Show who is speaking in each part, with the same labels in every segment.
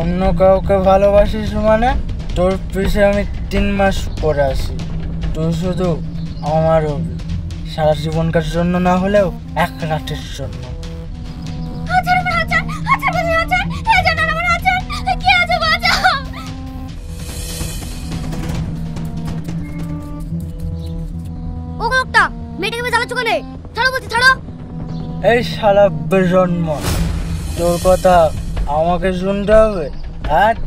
Speaker 1: অন্য কাউকে ভালোবাসিস মানে? তোর পিছে আমি 3 মাস পরে আসি, তুই শুধু আমার হবি, সারা জীবনকার জন্য না হলেও 1 রাতের জন্য। এই শালা বেজন্ম, তোর কথা আমাকে শুনতে হবে? হাট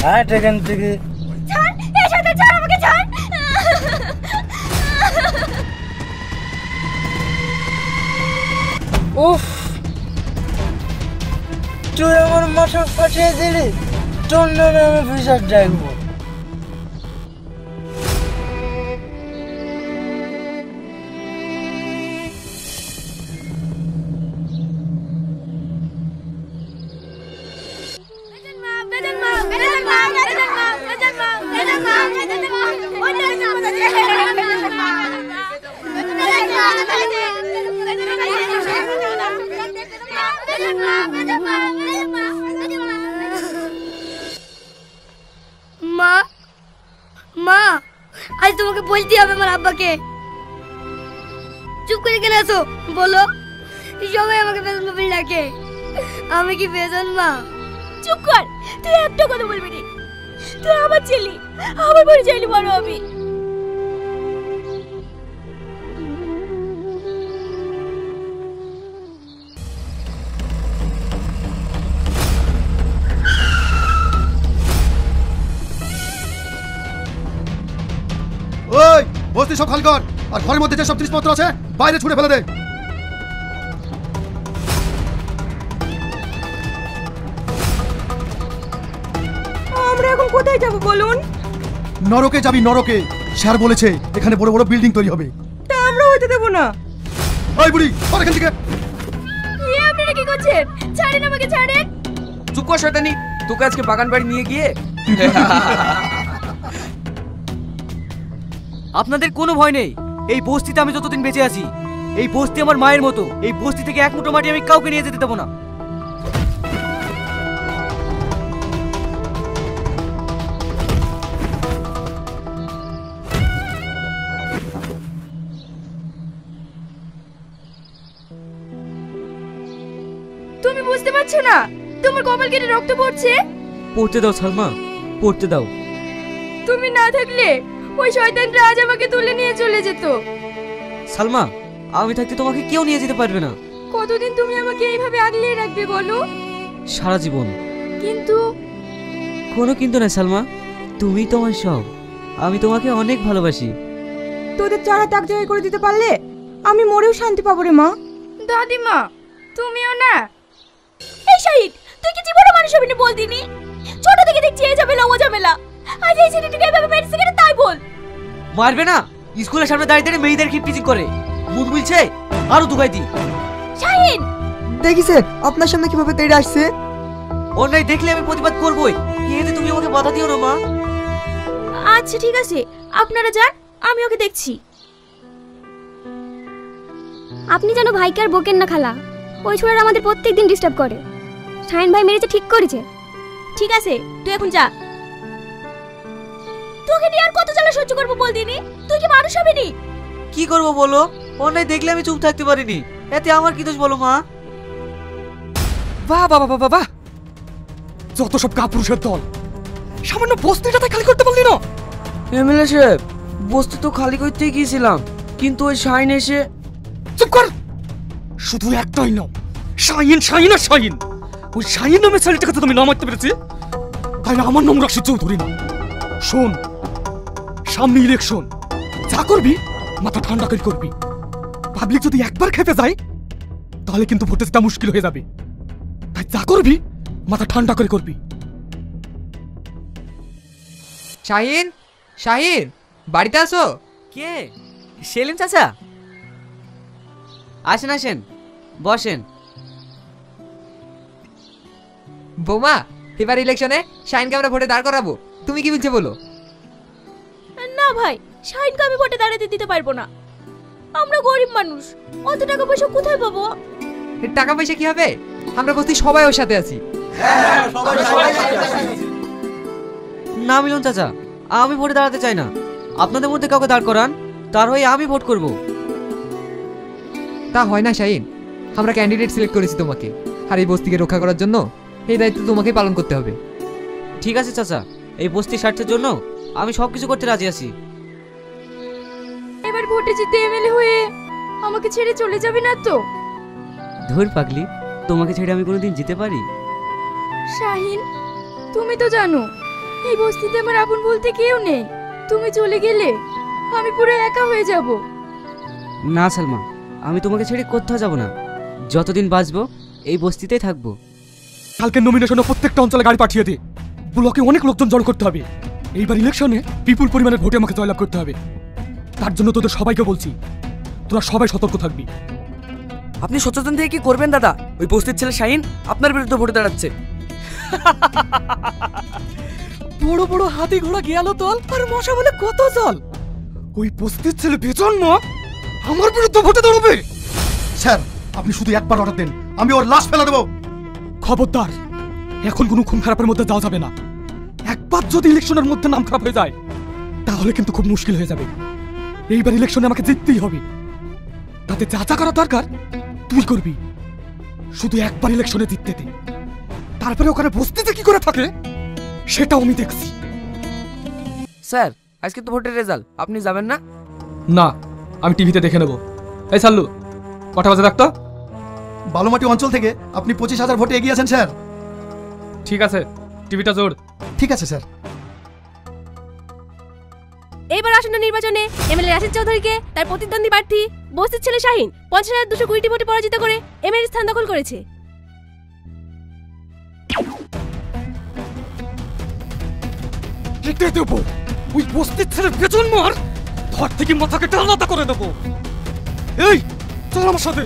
Speaker 1: হাট এখান থেকে। উফ, তুই আমার মাথা ফাটিয়ে দিলি, তোর নামে আমি বিচার ডাকবো।
Speaker 2: মা মা, আজ তোমাকে বলতে হবে আমার আব্বাকে। চুপ করে কেন আছো বলো? সবাই আমাকে বেজন বলে ডাকে, আমি কি বেজন মা?
Speaker 3: চুপ কর, তুই একটা কথা বলবি না। তুই আমার ছেলে, আমার বাড়ি চাইলে বড় হবি।
Speaker 4: ওই বস্তি সব খালি কর, আর ঘরের মধ্যে যে সব জিনিসপত্র আছে বাইরে ছুঁড়ে ফেলে দে।
Speaker 3: আমরা এখন কোথায় যাব বলুন?
Speaker 4: নরকে যাবি, নরকে। স্যার বলেছে এখানে বড় বড় বিল্ডিং তৈরি হবে।
Speaker 3: তা আমরা হইতে দেব না।
Speaker 4: ওই বুড়ি, সর এখান থেকে।
Speaker 3: আপনারা কি করছেন? ছাড়েন আমাকে, ছাড়েন।
Speaker 5: চুপ কর শয়তানি, তোকে আজকে বাগান বাড়ি নিয়ে গিয়ে। আপনাদের কোনো ভয় নেই, এই বস্তিতে আমি যতদিন বেঁচে আছি, এই বস্তি আমার মায়ের মতো। এই বস্তি থেকে এক মুঠো মাটি আমি কাউকে নিয়ে যেতে দেবো না।
Speaker 3: তুমি বুঝতে পারছো না তোমার কপাল কেটে রক্ত পড়ছে?
Speaker 5: পড়তে দাও সালমা, পড়তে দাও।
Speaker 3: তুমি না থাকলে ওই শয়তানরা আজ আমাকে তুলে নিয়ে চলে যেত।
Speaker 5: সালমা, আমি থাকতে তোমাকে কেউ নিয়ে যেতে পারবে না।
Speaker 3: কতদিন তুমি আমাকে এইভাবে আগলিয়ে রাখবে বলো?
Speaker 5: সারা জীবন।
Speaker 3: কিন্তু
Speaker 5: কোনো কিন্তু না সালমা, তুমি তোমার সব। আমি তোমাকে অনেক ভালোবাসি।
Speaker 3: তোদের চারা তাক জায়গায় করে দিতে পারলে আমি মরেও শান্তি পাবো রে মা। দাদিমা তুমিও না। এই শাহিদ, তুই কি জীবনে মানুষ হবি না বলদিনি? ছোট থেকে দেখছি এই ঝামেলা ও ঝামেলা, আজ এই ছেলেটিকে এভাবে মেরেছে কেন তাই বল।
Speaker 5: মারবে না? স্কুলের সামনে দাঁড়িয়ে দাঁড়িয়ে মেয়েদের কি টিচিং করে, মুখ মিলছে আরো দুগাই দি।
Speaker 3: শাহিদ
Speaker 6: দেখি স্যার আপনার সামনে কিভাবে তেড়ে আসছে।
Speaker 5: অন্যায় দেখলে আমি প্রতিবাদ করবই, এতে তুমি আমাকে বাধা দিও না মা।
Speaker 3: আচ্ছা ঠিক আছে, আপনারা যান, আমি ওকে দেখছি।
Speaker 2: আপনি যেন ভাইকে আর বকেন না খালা, ওই ছোড়ারা আমাদের প্রত্যেকদিন ডিস্টার্ব করে। শাহিন ভাই মেরেছে ঠিক করেছে।
Speaker 3: ঠিক আছে তুই এখন যা। তোকে নিয়ে আর কত জ্বালা সহ্য করবো বলদিনি? তুই কি মানুষ হবি নি?
Speaker 5: কি করবো বলো, অন্যায় দেখলে আমি চুপ থাকতে পারিনি, এতে আমার কি দোষ বলো মা?
Speaker 7: বাহ বাবা বাবা বাহ, যত সব কাপুরুষের দল, সামান্য বস্তিটাতে খালি করতে পারলি না?
Speaker 5: এমএলএ সাহেব, বস্তি তো খালি করতেই গিয়েছিলাম, কিন্তু ওই শাহিন এসে।
Speaker 7: চুপ কর, শুধু একটাই নাম, শাহিন, শাহিন আর শাহিন। ওই শাহিন নামে ছেলেটাকে তো তুমি না মারতে পেরেছি, তাই না আমার নাম রাশিদ চৌধুরী না। শোন, সামনে ইলেকশন, যা করবি মাথা ঠান্ডা করে করবি। পাবলিক যদি একবার খেতে যায় তাহলে কিন্তু ভোটে যেটা মুশকিল হয়ে যাবে, তাই যা করবি মাথা ঠান্ডা করে করবি।
Speaker 8: শাহিন, শাহিন বাড়িতে আসো।
Speaker 5: কে? সেলিম চাচা? আসেন আসেন, বসেন।
Speaker 8: বৌমা, এবার ইলেকশনে শাহিনকে আমরা ভোটে দাঁড় করাবো, তুমি কি বলছো বলো?
Speaker 3: না ভাই, শাহিনকে আমি ভোটে দাঁড়াতে দিতে পারবো না। আমরা গরিব মানুষ, অত টাকা পয়সা কোথায় পাবো?
Speaker 8: টাকা পয়সা কি হবে, আমরা বলছি সবাই ওর সাথে আছি।
Speaker 5: না মিলন চাচা, আমি ভোটে দাঁড়াতে চাই না। আপনাদের মধ্যে কাউকে দাঁড় করান, তার হয়ে আমি ভোট করব।
Speaker 8: তা হয় না শাহিন, আমরা ক্যান্ডিডেট সিলেক্ট করেছি তোমাকে, আর এই বস্তিকে রক্ষা করার জন্য এই দায়িত্ব তোমাকেই পালন করতে হবে।
Speaker 5: ঠিক আছে চাচা, এই বস্তির স্বার্থের জন্য আমি সব কিছু করতে রাজি আছি।
Speaker 3: এবার ভোটে জিতে এমএলএ হয়ে আমাকে ছেড়ে চলে যাবে না তো?
Speaker 5: ধুর পাগলি, তোমাকে ছেড়ে আমি কোনোদিন যেতে পারি?
Speaker 3: শাহিন, তুমি তো জানো এই বস্তিতে আমার আপন বলতে কেউ নেই। তুমি চলে গেলে আমি পুরো একা হয়ে যাব।
Speaker 5: না সালমা, আমি তোমাকে ছেড়ে কোথাও যাব না। যতদিন বাঁচবো এই বস্তিতেই থাকবো।
Speaker 7: কালকে নমিনেশনে প্রত্যেকটা অঞ্চলে গাড়ি পাঠিয়ে দে। ব্লকে অনেক লোকজন জড়ো করতে হবে। এইবার ইলেকশনে বিপুল পরিমাণের ভোটে আমাকে জয়লাভ করতে হবে। তার জন্য তোদের সবাইকে বলছি, তোরা সবাই সতর্ক থাকবি।
Speaker 9: আপনি সচেতন থেকে কি করবেন দাদা? ওই বস্তির ছেলে শাহিন আপনার বিরুদ্ধে ভোটে দাঁড়াচ্ছে।
Speaker 7: বড় বড় হাতি ঘোড়া গেল তল, আর মশা বলে কত জল। ওই বস্তির ছেলে বেজন্ম আমার বিরুদ্ধে ভোটে দাঁড়াবে।
Speaker 4: স্যার, আপনি শুধু একবার অর্ডার দেন, আমি ওর লাশ ফেলে দেবো।
Speaker 7: খবরদার, এখন কোনো খুন খারাপের মধ্যে যাওয়া যাবে না। একবার যদি ইলেকশনের মধ্যে নাম খারাপ হয়ে যায় তাহলে কিন্তু খুব মুশকিল হয়ে যাবে। এইবার ইলেকশনে আমাকে জিততেই হবে। তাতে যা যা করা দরকার তুই করবি। শুধু একবার ইলেকশনে জিততে দে, তারপরে ওখানে বস্তিতে কি করে থাকে সেটাও আমি দেখছি।
Speaker 9: স্যার, আজকে তো ভোটের রেজাল্ট, আপনি যাবেন না?
Speaker 7: না, আমি টিভিতে দেখে নেব। এই সাল্লু, কটা বাজে রাখতো?
Speaker 4: বালুমাটি অঞ্চল থেকে আপনি 25,000 ভোটে এগিয়ে আছেন স্যার।
Speaker 7: ঠিক আছে, টিভিটা জোর।
Speaker 4: ঠিক আছে স্যার।
Speaker 3: এইবার আসন্ন নির্বাচনে এমএলএ রাশিদ চৌধুরীকে তার প্রতিদ্বন্দ্বী প্রার্থী বস্তির ছেলে শাহিন 50,220 ভোটে পরাজিত করে এমএলএ স্থান দখল করেছে।
Speaker 7: জিতে দেবো। ওই বস্তির ছেলে বেজন্ম আর ঘর থেকে মাথাকে আলাদা করে দেবো। এই চল আমার সাথে।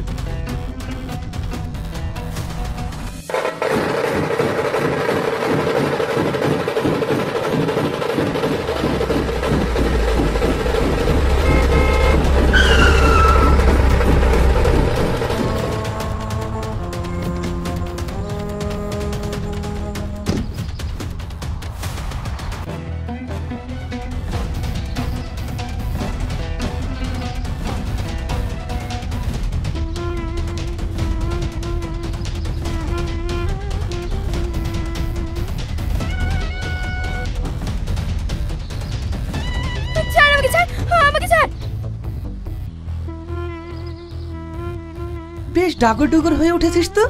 Speaker 9: বেশ ডাগর ডুগর হয়ে উঠেছিস তো।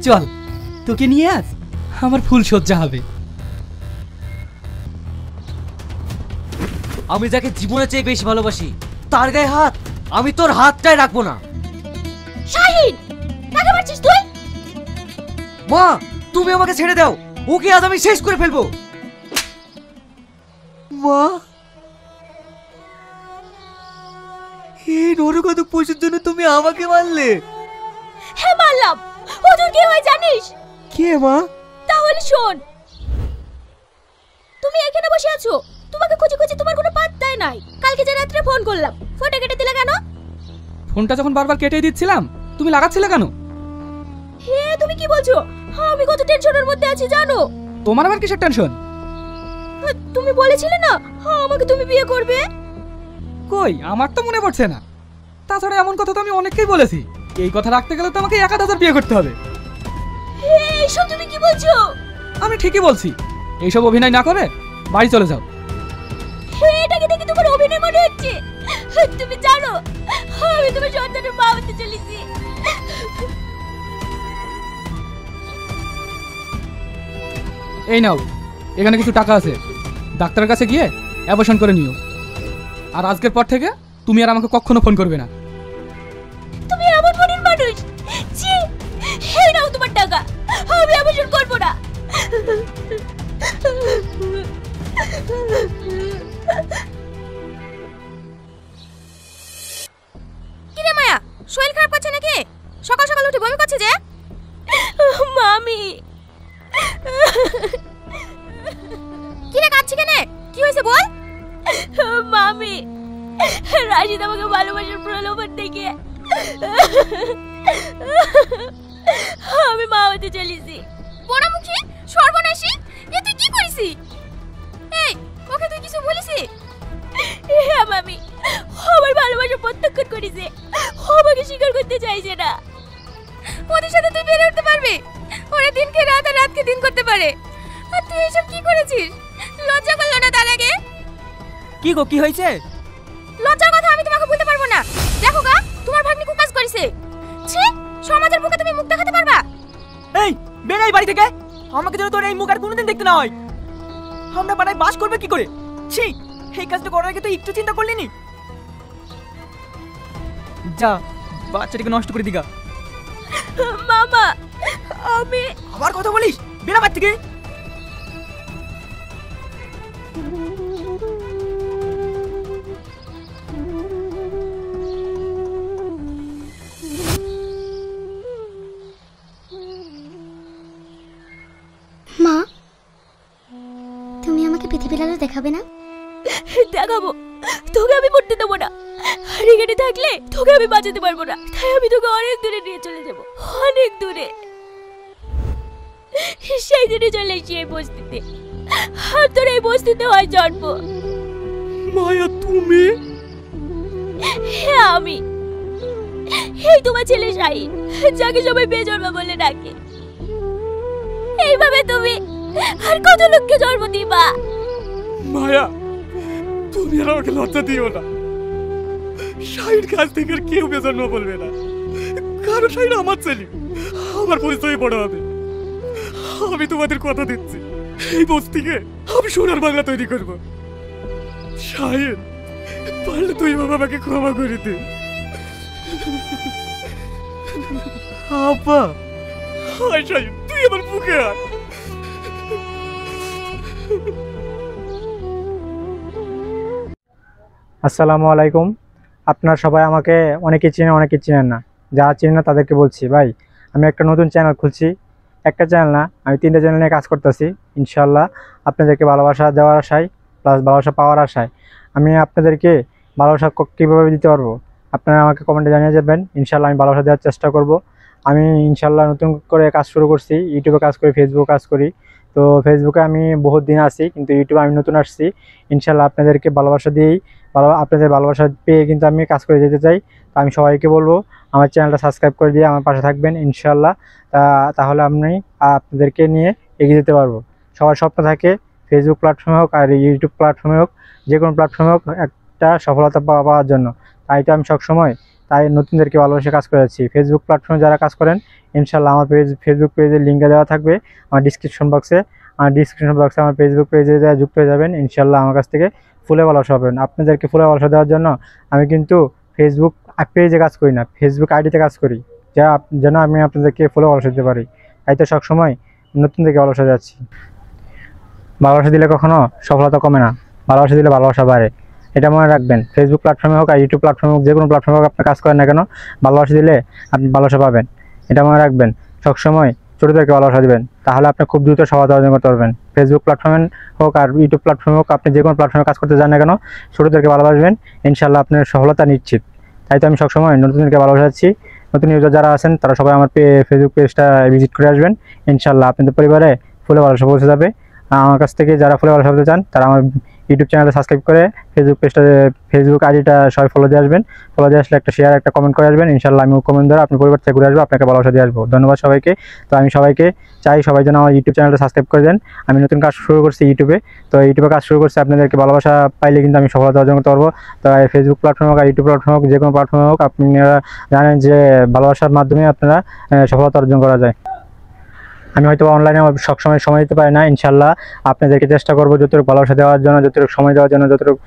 Speaker 9: চল, তোকে নিয়ে আজ আমার ফুল সজ্জা হবে।
Speaker 5: আমি যাকে জীবনের চেয়ে বেশি ভালোবাসি তার গায়ে হাত আমি তোর হাতটাই রাখবো না।
Speaker 3: শাহিন, কাকে মারছিস তুই?
Speaker 5: মা, তুমি আমাকে ছেড়ে দাও, ওকে আজ আমি শেষ করে ফেলবো।
Speaker 9: মা, এই নরকত পশুর জন্য তুমি আমাকে মারলে?
Speaker 3: হ্যাঁ মারলাম। ও তোর কে হয় জানিস?
Speaker 9: কে মা?
Speaker 3: তাহলে শোন, তুমি এখানে বসে আছো, তোমাকে খুঁজে খুঁজে তোমার কোনো পাত্তাই নাই। কালকে যে রাত্রে ফোন করলাম, ফোনটা কেটে দিলে কেন?
Speaker 9: ফোনটা যখন বারবার কেটে দিচ্ছিলাম তুমি লাগাচ্ছিলে কেন?
Speaker 3: হে, তুমি কি বলছো? আমি কত টেনশনের মধ্যে আছি জানো?
Speaker 9: তোমার আবার কিসের টেনশন?
Speaker 3: তুমি বলেছিলে না আমাকে তুমি বিয়ে করবে।
Speaker 9: কই, আমার তো মনে পড়ছে না। তাছাড়া এমন কথা তো আমি অনেককেই বলেছি। এই কথা রাখতে গেলে তো আমাকে 1,000 বিয়ে করতে হবে।
Speaker 3: এইসব তুমি কি বলছো?
Speaker 9: আমি ঠিকই বলছি। এইসব অভিনয় না করে বাড়ি চলে যাও।
Speaker 3: এটাকে দেখে তোমার অভিনয় মনে হচ্ছে। তুমি জানো আমি তোমার সন্তানের মা হতে চলেছি।
Speaker 9: এই নাও, এখানে কিছু টাকা আছে, ডাক্তারের কাছে গিয়ে অ্যাবর্শন করে নিও। আর আজকের পর থেকে তুমি আর আমাকে কখনো ফোন করবে না।
Speaker 3: তুমি এমন মনের মানুষ? ছি, এই নাও তোমার টাকা, আমি অ্যাবর্শন করব না। কি রে মায়া, শরীর খারাপ করছে নাকি? সকাল সকাল উঠে বমি করছে যে? মামি। কি রে, কাঁদছি কেন? কি হয়েছে বল। মামি, রাশিদ আমাকে ভালোবাসার প্রলোভন দেখে আমি মা হতে চলেছি। পোড়ামুখী স্বীকার করতে চাইছে না। ওদের সাথে তুই বের হতে পারবি? ওরা দিনকে রাত আর রাতকে দিন করতে পারে, আর তুই এসব কি করেছিস? লজ্জা করলো না তার আগে?
Speaker 5: কি গো, কি হয়েছে?
Speaker 3: লজ্জার কথা আমি তোমাকে বলতে পারবো না। দেখো গা, তোমার ভাগ্নি কুকাজ করেছে। ছি, সমাজের বুকে তুমি মুখ দেখাতে পারবা?
Speaker 5: এই বেরাই বাড়ি থেকে, আমাকে যেন তোর এই মুখ আর কোনোদিন দেখতে না হয়। আমরা পাড়ায় বাস করবে কি করে? ছি, এই কাজটা করার আগে তো একটু চিন্তা করলি নি? যা, বাচ্চাটাকে নষ্ট করে দিগা।
Speaker 3: মামা, আমি
Speaker 5: আবার কথা বলিস? বেরা বাড়ি থেকে।
Speaker 2: মা, তুমি আমাকে পৃথিবীর আলো দেখাবে না?
Speaker 3: দেখাবো, তোকে আমি পড়তে দেবো না। আর এখানে থাকলে তোকে আমি বাঁচাতে পারবো না, তাই আমি তোকে অনেক দূরে নিয়ে চলে যাবো, অনেক দূরে। সেই দিনে চলে এসেছি এই বস্তিতে, আর তোর এই বস্তিতে হয় জন্ম।
Speaker 7: মায়া তুমি?
Speaker 3: হ্যাঁ আমি, এই তোমার ছেলে শাহিন, যাকে সবাই বেজন্মা বলে ডাকে। এইভাবে তুমি আর কত লোককে জন্ম দিবা?
Speaker 7: মায়া, তুমি আর আমাকে লজ্জা দিও না। শাহিন কাছ থেকে আর কেউ বেজন্ম বলবে না, কারণ শাহিন আমার ছেলে, আমার পরিচয় বড় হবে। আমি তোমাদের কথা দিচ্ছি, এই বস্তিকে আমি সোনার বাংলা তৈরি করব। শাহিন, পারলে তুই বাবা আমাকে ক্ষমা করে দে। আপা, হায় শাহিন, তুই আমার বুকে আয়।
Speaker 10: আসসালামু আলাইকুম। আপনারা সবাই আমাকে অনেকে চিনেন, অনেকে চিনেন না। যারা চিনেন না তাদেরকে বলছি, ভাই আমি একটা নতুন চ্যানেল খুলছি। একটা চ্যানেল না, আমি 3টা চ্যানেল নিয়ে কাজ করতেছি। ইনশাল্লাহ আপনাদেরকে ভালোবাসা দেওয়ার আশায়, প্লাস ভালোবাসা পাওয়ার আশায় আমি আপনাদেরকে ভালোবাসা কীভাবে দিতে পারবো আপনারা আমাকে কমেন্টে জানিয়ে যাবেন। ইনশাল্লাহ আমি ভালোবাসা দেওয়ার চেষ্টা করব। আমি ইনশাল্লাহ নতুন করে কাজ শুরু করছি, ইউটিউবে কাজ করি, ফেসবুকে কাজ করি। তো ফেসবুকে আমি বহুত দিন আছি, কিন্তু ইউটিউবে আমি নতুন আসছি। ইনশাল্লাহ আপনাদেরকে ভালোবাসা দিয়েই আপনাদের ভালোবাসা পেয়ে কিন্তু আমি কাজ করে যেতে চাই। তো আমি সবাইকে বলবো আমার চ্যানেলটা সাবস্ক্রাইব করে দিয়ে আমার পাশে থাকবেন ইনশাল্লাহ। তাহলে আমি আপনাদেরকে নিয়ে এগিয়ে যেতে পারবো। সবার স্বপ্ন থাকে ফেসবুক প্ল্যাটফর্মে হোক আর ইউটিউব প্ল্যাটফর্মে হোক, যে কোনো প্ল্যাটফর্মে হোক একটা সফলতা পাওয়ার জন্য। তাই তো আমি সবসময় নতুনদেরকে ভালোবাসে কাজ করে যাচ্ছি। ফেসবুক প্ল্যাটফর্মে যারা কাজ করেন ইনশাল্লাহ আমার ফেসবুক পেজের লিঙ্কটা দেওয়া থাকবে আমার ডিসক্রিপশন বক্সে। আমার ফেসবুক পেজে যুক্ত হয়ে যাবেন। ইনশাল্লাহ আমার কাছ থেকে ফুলে ভালোবাসা পাবেন। আপনাদেরকে ফুলে ভালোবাসা দেওয়ার জন্য আমি কিন্তু ফেসবুক পেজে কাজ করি না, ফেসবুক আইডিতে কাজ করি, যেন আমি আপনাদেরকে ফুলে ভালোবাসা দিতে পারি। তাই তো সবসময় নতুনদেরকে ভালোবাসা যাচ্ছি। ভালোবাসা দিলে কখনো সফলতা কমে না, ভালোবাসা দিলে ভালোবাসা বাড়ে। এটা মনে রাখবেন। ফেসবুক প্ল্যাটফর্মে হোক আর ইউটিউব প্ল্যাটফর্মে হোক, যে কোনো প্ল্যাটফর্মে হোক আপনি কাজ করেন না কেন, ভালোবাসা দিলে আপনি ভালোবাসা পাবেন। এটা মনে রাখবেন। সবসময় ছোটোদেরকে ভালোবাসা দেবেন, তাহলে আপনি খুব দ্রুত সফলতা অর্জন করতে পারবেন। ফেসবুক প্ল্যাটফর্মে হোক আর ইউটিউব প্ল্যাটফর্মে হোক, আপনি যে কোনো প্ল্যাটফর্মে কাজ করতে যান না কেন, ছোটোদেরকে ভালোবাসবেন, ইনশাল্লাহ আপনার সফলতা নিশ্চিত। তাই তো আমি সবসময় নতুনদেরকে ভালোবাসাচ্ছি। নতুন ইউজার যারা আছেন তারা সবাই আমার ফেসবুক পেজটা ভিজিট করে আসবেন। ইনশাল্লাহ আপনাদের পরিবারে ফুলে ভালোবাসা পৌঁছে যাবে। আমার কাছ থেকে যারা ফুলে ভালোবাসা পেতে চান তারা আমার ইউটিউব চ্যানেলটা সাবস্ক্রাইব করে ফেসবুক আইডিটা সবাই ফলো দিয়ে আসবেন। ফলো দিয়ে আসলে একটা শেয়ার, একটা কমেন্ট করে আসবেন। ইনশাল্লাহ আমি কমেন্ট দ্বারা আপনার পরিবার থেকে ঘুরে আসবো, আপনাকে ভালোবাসা দিয়ে আসবো। ধন্যবাদ সবাইকে। তো আমি সবাইকে চাই সবাই যেন আমার ইউটিউব চ্যানেলটা সাবস্ক্রাইব করে দেন। আমি নতুন কাজ শুরু করছি ইউটিউবে, তো ইউটিউবে কাজ শুরু করছি। আপনাদেরকে ভালোবাসা পাইলে কিন্তু আমি সফলতা অর্জন করতে পারবো। তো ফেসবুক প্ল্যাটফর্ম হোক আর ইউটিউব প্ল্যাটফর্ম হোক, যে কোনো প্ল্যাটফর্মে হোক, আপনারা জানেন যে ভালোবাসার মাধ্যমে আপনারা সফলতা অর্জন করা যায়। আমি হয়তো অনলাইনে সবসময় সময় দিতে পারি না। ইনশাল্লাহ আপনাদেরকে চেষ্টা করবো যতটুকু ভালোবাসা দেওয়ার জন্য, যতটুকু সময় দেওয়ার জন্য, যতটুকু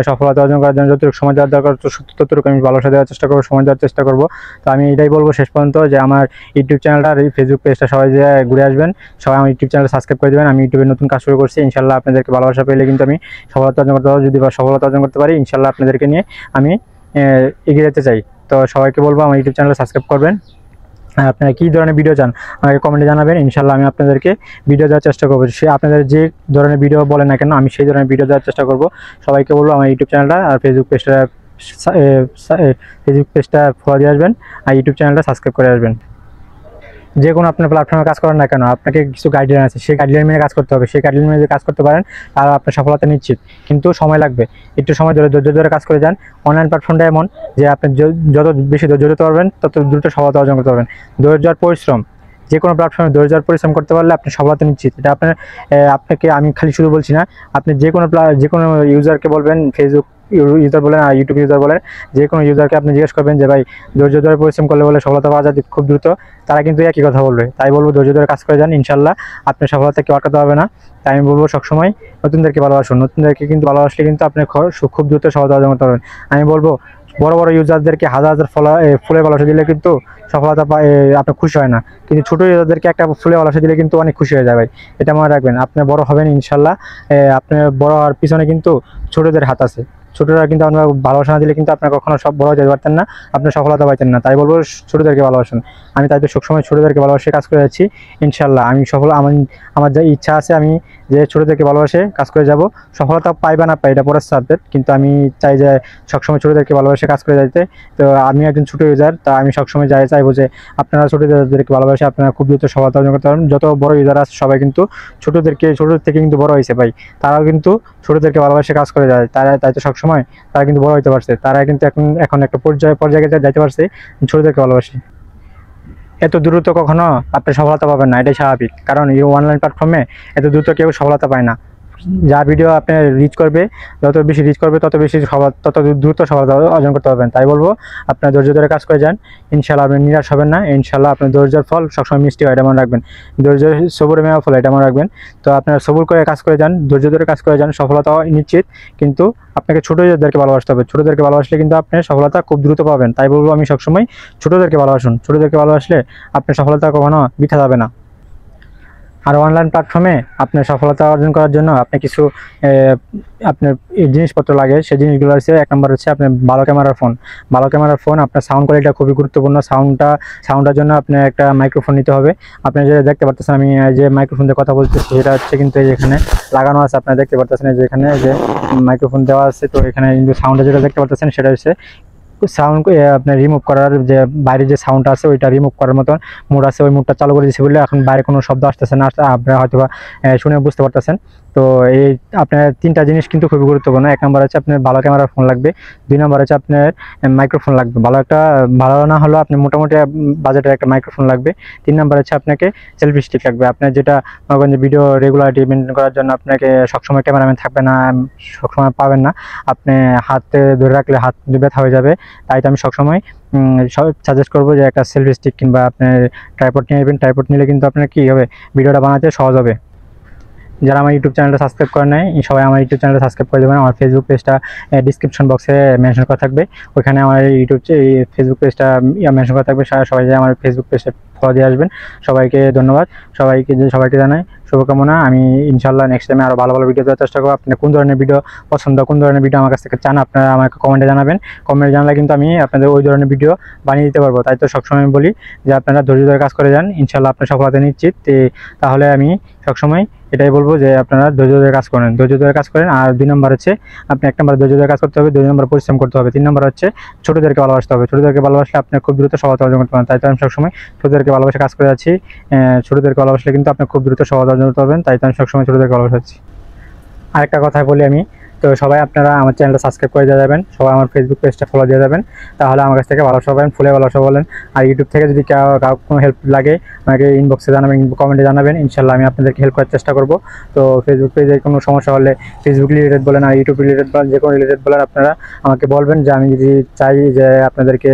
Speaker 10: সফলতা অর্জন করার জন্য যতটুকু সময় দেওয়ার দরকার ততটুকু আমি ভালোবাসা দেওয়ার চেষ্টা করবো, সময় দেওয়ার চেষ্টা করবো। তো আমি এটাই বলবো শেষ পর্যন্ত যে আমার ইউটিউব চ্যানেলটা আর ফেসবুক পেজটা সবাই যে ঘুরে আসবেন, সবাই আমার ইউটিউব চ্যানেলটা সাবস্ক্রাইব করে দেবেন। আমি ইউটিউবে নতুন কাজ শুরু করছি। ইনশাল্লাহ আপনাদেরকে ভালোবাসা পেলে কিন্তু আমি সফলতা অর্জন করতে পারবো। যদি সফলতা অর্জন করতে পারি ইনশাল্লাহ আপনাদেরকে নিয়ে আমি এগিয়ে যেতে চাই। তো সবাইকে বলবো আমার ইউটিউব চ্যানেলটা সাবস্ক্রাইব করবেন। আর আপনারা কী ধরনের ভিডিও চান আমাকে কমেন্টে জানাবেন। ইনশাল্লাহ আমি আপনাদেরকে ভিডিও দেওয়ার চেষ্টা করবো। আপনাদের যে ধরনের ভিডিও বলেন না কেন আমি সেই ধরনের ভিডিও দেওয়ার চেষ্টা করবো। সবাইকে বলবো আমার ইউটিউব চ্যানেলটা আর ফেসবুক পেজটা ফলো দিয়ে আসবেন আর ইউটিউব চ্যানেলটা সাবস্ক্রাইব করে আসবেন। যে কোনো আপনার প্ল্যাটফর্মে কাজ করেন না কেন আপনাকে কিছু গাইডলাইন আছে, সেই গাইডলাইন মেনে কাজ করতে হবে। সেই গাইডলাইন মেনে যদি কাজ করতে পারেন তাহলে আপনার সফলতা নিশ্চিত, কিন্তু সময় লাগবে। একটু সময় ধরে ধৈর্য ধরে কাজ করে যান। অনলাইন প্ল্যাটফর্মটা এমন যে আপনি যত বেশি ধৈর্য ধরতে পারবেন তত দ্রুত সফলতা অর্জন করতে পারবেন। ধৈর্য আর পরিশ্রম, যে কোনো প্ল্যাটফর্মে ধৈর্য আর পরিশ্রম করতে পারলে আপনি সফলতা নিশ্চিত। এটা আপনাকে আমি খালি শুধু বলছি না, আপনি যে কোনো ইউজারকে বলবেন, ফেসবুক ইউজার বলেন আর ইউটিউব ইউজার বলেন, যে কোনো ইউজারকে আপনি জিজ্ঞেস করবেন যে ভাই ধৈর্য ধরে পরিশ্রম করলে বলে সফলতা পাওয়া যায় খুব দ্রুত, তারা কিন্তু একই কথা বলবে। তাই বলবো ধৈর্য ধরে কাজ করে যান, ইনশাল্লাহ আপনার সফলতা কেউ আটকাতে হবে না। তাই আমি বলবো সবসময় নতুনদেরকে ভালোবাসুন। নতুনদেরকে কিন্তু ভালোবাসলে কিন্তু আপনি খুব দ্রুত সফলতা অর্জন করতে পারবেন। আমি বলবো বড় বড় ইউজারদেরকে হাজার হাজার ফুলে ভালোবাসা দিলে কিন্তু সফলতা আপনি খুশি হয় না, কিন্তু ছোটো ইউজারদেরকে একটা ফুলে ভালোবাসা দিলে কিন্তু অনেক খুশি হয়ে যাবে। এটা মনে রাখবেন, আপনি বড় হবেন ইনশাল্লাহ। আপনি বড় হওয়ার পিছনে কিন্তু ছোটোদের হাত আছে। ছোটরা কিন্তু আপনার ভালোবাসা না দিলে কিন্তু আপনার কখনো সব বড় যেতে পারতেন না, আপনি সফলতা পাইতেন না। তাই বলবো ছোটোদেরকে ভালোবাসুন। আমি তাই তো সবসময় ছোটোদেরকে ভালোবাসে কাজ করে যাচ্ছি, ইনশাল্লাহ আমি আমার যা ইচ্ছা আছে আমি যে ছোটোদেরকে ভালোবাসে কাজ করে যাব। সফলতা পাই বা না পাই এটা পরের সাবজেক্ট, কিন্তু আমি চাই যে সবসময় ছোটোদেরকে ভালোবাসে কাজ করে যাইতে। তো আমি একজন ছোটো ইউজার, তা আমি সবসময় চাইবো যে আপনারা ছোটোদেরকে ভালোবাসে আপনারা খুব দ্রুত সফলতা অর্জন করতে পারেন। যত বড় ইউজার আছে সবাই কিন্তু ছোটোদের থেকে কিন্তু বড় হয়েছে ভাই, তারাও কিন্তু ছোটোদেরকে ভালোবাসে কাজ করে যায়। তাই তো সবসময় তারা কিন্তু বড় হইতে পারছে, তারা কিন্তু এখন একটা পর্যায়ে যাইতে পারছে ছোটোদেরকে ভালোবাসে। এত দ্রুত কখনো আপনি সফলতা পাবেন না, এটাই স্বাভাবিক, কারণ এই অনলাইন প্ল্যাটফর্মে এত দ্রুত কেউ সফলতা পায় না। যা ভিডিও আপনি রিচ করবে, যত বেশি রিচ করবে তত দ্রুত সফলতা অর্জন করতে পারবেন। তাই বলবো আপনার ধৈর্য ধরে কাজ করে যান, ইনশাল্লাহ আপনি নিরাশ হবেন না। ইনশাল্লাহ আপনার ধৈর্যের ফল সবসময় মিষ্টি হয়, এটা মনে রাখবেন। ধৈর্য সবুরের মেওয়া ফল, এটা মনে রাখবেন। তো আপনার সবুর করে কাজ করে যান, ধৈর্য ধরে কাজ করে যান, সফলতা নিশ্চিত। কিন্তু আপনাকে ছোটো ইউজারদেরকে ভালোবাসতে হবে। ছোটোদেরকে ভালোবাসলে কিন্তু আপনি সফলতা খুব দ্রুত পাবেন। তাই বলবো আমি সবসময় ছোটোদেরকে ভালোবাসুন। ছোটোদেরকে ভালোবাসলে আপনার সফলতা কখনো বৃথা যাবে না। আর অনলাইন প্ল্যাটফর্মে আপনার সফলতা অর্জন করার জন্য আপনি কিছু আপনার জিনিসপত্র লাগে। সেই জিনিসগুলো হচ্ছে, এক নম্বর হচ্ছে আপনার ভালো ক্যামেরার ফোন। ভালো ক্যামেরার ফোন, আপনার সাউন্ড কোয়ালিটিটা খুবই গুরুত্বপূর্ণ। সাউন্ডের জন্য আপনার একটা মাইক্রোফোন নিতে হবে। আপনি যে দেখতে পারতেছেন আমি যে মাইক্রোফোন দিয়ে কথা বলতেছি সেটা হচ্ছে কিন্তু এখানে লাগানো আছে, আপনারা দেখতে পারতেছেন যে এখানে যে মাইক্রোফোন দেওয়া আছে। তো এখানে কিন্তু সাউন্ডে যেটা দেখতে পারতেছেন সেটা হচ্ছে সাউন্ড আপনার রিমুভ করার যে বাইরে যে সাউন্ড আছে ওইটা রিমুভ করার মতন মোড আছে, ওই মোডটা চালু করে দিয়েছি বলে এখন বাইরে কোনো শব্দ আসতেছে না, আপনারা হয়তো শুনে বুঝতে পারতেছেন। তো এই আপনার তিনটা জিনিস কিন্তু খুবই গুরুত্বপূর্ণ। এক নম্বর হচ্ছে আপনার ভালো ক্যামেরার ফোন লাগবে, দুই নম্বর হচ্ছে আপনার মাইক্রোফোন লাগবে, ভালো না হলেও আপনি মোটামুটি বাজেটের একটা মাইক্রোফোন লাগবে, তিন নম্বর হচ্ছে আপনাকে সেলফি স্টিক লাগবে। আপনার যেটা মনে যে ভিডিও রেগুলারিটি মেনটেন করার জন্য আপনাকে সবসময় ক্যামেরাম্যান থাকবে না, সবসময় পাবেন না, আপনি হাতে ধরে রাখলে হাত ব্যথা হয়ে যাবে। তাই তো আমি সবসময় সাজেস্ট করবো যে একটা সেলফি স্টিক কিংবা আপনার ট্রাইপড নিয়ে নেবেন। ট্রাইপড নিলে কিন্তু আপনার কী হবে, ভিডিওটা বানাতে সহজ হবে। যারা আমার ইউটিউব চ্যানেলটা সাবস্ক্রাইব করে নেয় সবাই আমার ইউটিউব চ্যানেলটা সাবস্ক্রাইব করে দেবেন। আমার ফেসবুক পেজটা ডিসক্রিপশন বক্সে মেনশন করা থাকবে, ওইখানে আমার ফেসবুক পেজটা মেনশন করা থাকবে। সবাই যে আমার ফেসবুক পেজটা ফলো দিয়ে আসবেন। সবাইকে ধন্যবাদ, সবাইকে জানাই শুভকামনা। আমি ইনশাল্লাহ নেক্সট টাইমে আরও ভালো ভিডিও দেওয়ার চেষ্টা করবো। আপনি কোন ধরনের ভিডিও পছন্দ, কোন ধরনের ভিডিও আমার কাছ থেকে চান, আপনারা আমাকে কমেন্টে জানাবেন। কমেন্টে জানালে কিন্তু আমি আপনাদের ওই ধরনের ভিডিও বানিয়ে দিতে পারবো। তাই তো সবসময় বলি যে আপনারা ধৈর্য ধরে কাজ করে যান, ইনশাল্লাহ আপনার সফলতা নিশ্চিত। তাহলে আমি সবসময় এটাই বলবো যে আপনারা ধৈর্য ধরে কাজ করেন, ধৈর্য ধরে কাজ করেন। আর দুই নম্বর হচ্ছে আপনি এক নম্বর ধৈর্য ধরে কাজ করতে হবে, দুই নম্বর পরিশ্রম করতে হবে, তিন নম্বর হচ্ছে ছোটোদেরকে ভালোবাসতে হবে। ছোটোদেরকে ভালোবাসলে আপনি খুব দ্রুত সফলতা অর্জন করতে পারেন। তাই তো আমি সবসময় ছোটোদেরকে ভালোবাসে কাজ করে যাচ্ছি। ছোটোদেরকে ভালোবাসলে কিন্তু আপনি খুব দ্রুত সফলতা অর্জন করতে পারবেন। তাই তো আমি সবসময় ছোটোদেরকে ভালোবাসাচ্ছি। আরেকটা কথা বলি আমি, তো সবাই আপনারা আমার চ্যানেলটা সাবস্ক্রাইব করে দিয়ে যাবেন, সবাই আমার ফেসবুক পেজটা ফলো দিয়ে যাবেন, তাহলে আমার কাছ থেকে ভালোবাসা পাবেন, ফুলে ভালোবাসা বলেন। আর ইউটিউব থেকে যদি কারো কোনো হেল্প লাগে আমাকে ইনবক্সে জানাবেন, কমেন্টে জানাবেন, ইনশাল্লাহ আমি আপনাদেরকে হেল্প করার চেষ্টা করব। তো ফেসবুক পেজে কোনো সমস্যা হলে ফেসবুক রিলেটেড বলেন আর ইউটিউব রিলেটেড বলেন, যে কোনো রিলেটেড বলেন আপনারা আমাকে বলবেন, যে আমি যদি চাই যে আপনাদেরকে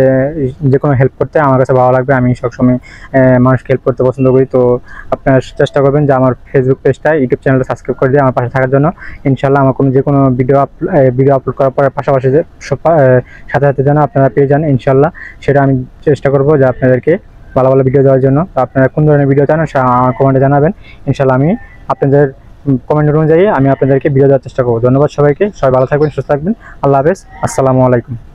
Speaker 10: যে কোনো হেল্প করতে আমার কাছে ভালো লাগবে। আমি সবসময় মানুষকে হেল্প করতে পছন্দ করি। তো আপনারা চেষ্টা করবেন যে আমার ফেসবুক পেজটা ইউটিউব চ্যানেলটা সাবস্ক্রাইব করে দিয়ে আমার পাশে থাকার জন্য। ইনশাল্লাহ আমার যে কোনো ভিডিও আপলোড করার পরে পাশাপাশি যে সাথে সাথে যেন আপনারা পেয়ে যান, ইনশাল্লাহ সেটা আমি চেষ্টা করবো যে আপনাদেরকে ভালো ভালো ভিডিও দেওয়ার জন্য। তো আপনারা কোন ধরনের ভিডিও চান আমার কমেন্টে জানাবেন, ইনশাল্লাহ আমি আপনাদের কমেন্ট অনুযায়ী আমি আপনাদেরকে ভিডিও দেওয়ার চেষ্টা করবো। ধন্যবাদ সবাইকে, সবাই ভালো থাকবেন, সুস্থ থাকবেন। আল্লাহ হাফেজ, আসসালামু আলাইকুম।